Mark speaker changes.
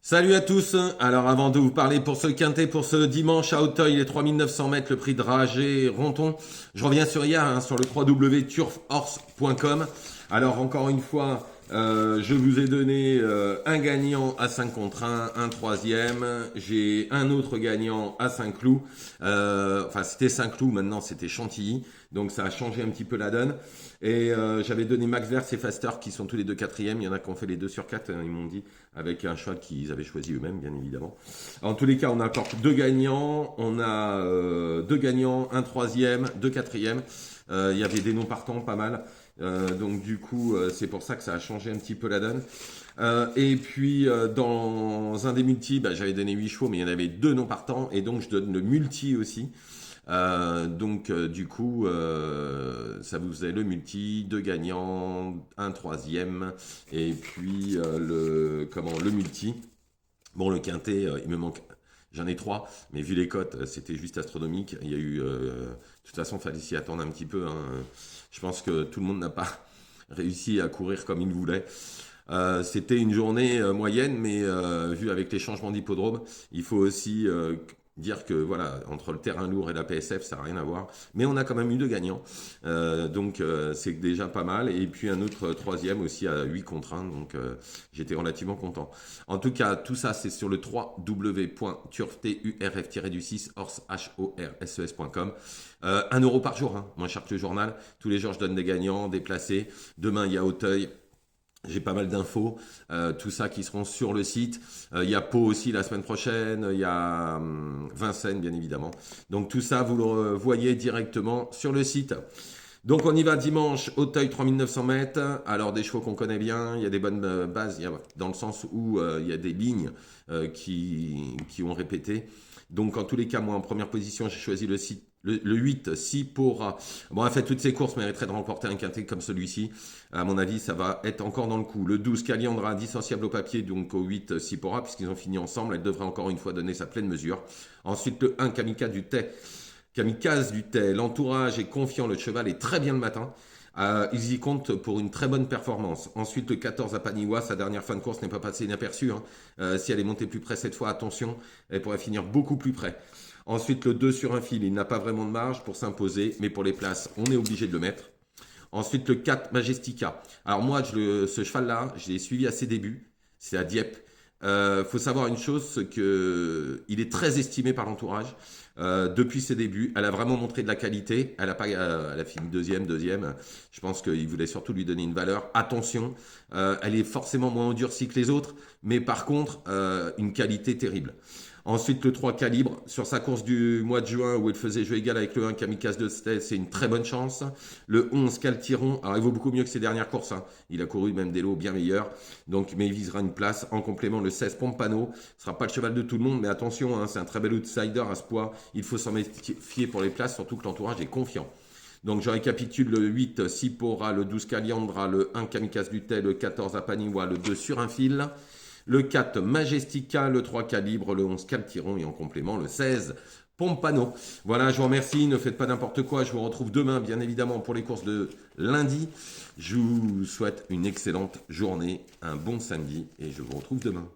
Speaker 1: Salut à tous. Alors avant de vous parler pour ce quintet, pour ce dimanche à Auteuil, les 3900 mètres, le prix de Dragé Ronton, je reviens sur hier, sur le www.turfhorse.com. Alors encore une fois, je vous ai donné un gagnant à 5 contre 1 troisième. J'ai un autre gagnant à Saint-Cloud. Enfin, c'était Saint-Cloud, maintenant c'était Chantilly. Donc ça a changé un petit peu la donne. Et j'avais donné Max Vers et Faster qui sont tous les deux quatrièmes. Il y en a qui ont fait les 2 sur 4, ils m'ont dit, avec un cheval qu'ils avaient choisi eux-mêmes, bien évidemment. En tous les cas, on a encore 2 gagnants. On a 2 gagnants, un troisième, 2 quatrièmes. Il y avait des noms partants, pas mal. Donc du coup, c'est pour ça que ça a changé un petit peu la donne. Et puis, dans un des multis, j'avais donné 8 chevaux, mais il y en avait 2 non partants. Et donc, je donne le multi aussi. Du coup, ça vous faisait le multi, 2 gagnants, un troisième, et puis le multi. Bon, le quintet, il me manque, j'en ai 3, mais vu les cotes, c'était juste astronomique. Il y a eu, de toute façon, il fallait s'y attendre un petit peu. Je pense que tout le monde n'a pas réussi à courir comme il voulait. C'était une journée moyenne, mais vu avec les changements d'hippodrome, il faut aussi dire que voilà, entre le terrain lourd et la PSF, ça n'a rien à voir. Mais on a quand même eu 2 gagnants, c'est déjà pas mal. Et puis un autre troisième aussi à 8 contre 1, donc j'étais relativement content. En tout cas, tout ça, c'est sur le www.turf-6horses.com. 1 euro par jour, moins cher que le journal. Tous les jours, je donne des gagnants, des placés. Demain, il y a Auteuil. J'ai pas mal d'infos, tout ça qui seront sur le site. Il y a Pau aussi la semaine prochaine, il y a Vincennes bien évidemment. Donc tout ça, vous le voyez directement sur le site. Donc on y va dimanche, Auteuil 3900 mètres. Alors des chevaux qu'on connaît bien, il y a des bonnes bases, dans le sens où il y a des lignes qui ont répété. Donc en tous les cas, moi en première position, j'ai choisi le site. Le 8, si pour... Bon, en fait, toutes ces courses mériteraient de remporter un quintet comme celui-ci. À mon avis, ça va être encore dans le coup. Le 12, Caliandra, dissociable au papier, donc au 8, Sipora, puisqu'ils ont fini ensemble. Elle devrait encore une fois donner sa pleine mesure. Ensuite, le 1, Kamikaze du Thé. Kamikaze du Thé. L'entourage est confiant, le cheval est très bien le matin. Ils y comptent pour une très bonne performance. Ensuite, le 14 à Paniwa, sa dernière fin de course n'est pas passée inaperçue. Si elle est montée plus près cette fois, attention, elle pourrait finir beaucoup plus près. Ensuite, le 2 sur un fil, il n'a pas vraiment de marge pour s'imposer, mais pour les places, on est obligé de le mettre. Ensuite, le 4, Majestica. Alors moi, ce cheval-là, je l'ai suivi à ses débuts, c'est à Dieppe. Faut savoir une chose, c'est que il est très estimé par l'entourage. Depuis ses débuts, elle a vraiment montré de la qualité. Elle a fini deuxième. Je pense qu'il voulait surtout lui donner une valeur. Attention, elle est forcément moins endurcie que les autres, mais par contre, une qualité terrible. Ensuite, le 3 calibre, sur sa course du mois de juin où il faisait jeu égal avec le 1 Kamikaze de Stey, c'est une très bonne chance. Le 11 Caltiron, alors il vaut beaucoup mieux que ses dernières courses. Il a couru même des lots bien meilleurs, donc, mais il visera une place. En complément, le 16 Pompano, ce ne sera pas le cheval de tout le monde, mais attention, c'est un très bel outsider à ce poids. Il faut s'en méfier pour les places, surtout que l'entourage est confiant. Donc je récapitule: le 8 Sipora, le 12 Caliandra, le 1 Kamikaze du Thé, le 14 Apaniwa, le 2 sur un fil. Le 4 Majestica, le 3 Calibre, le 11 Caltiron et en complément le 16 Pompano. Voilà, je vous remercie, ne faites pas n'importe quoi, je vous retrouve demain bien évidemment pour les courses de lundi. Je vous souhaite une excellente journée, un bon samedi et je vous retrouve demain.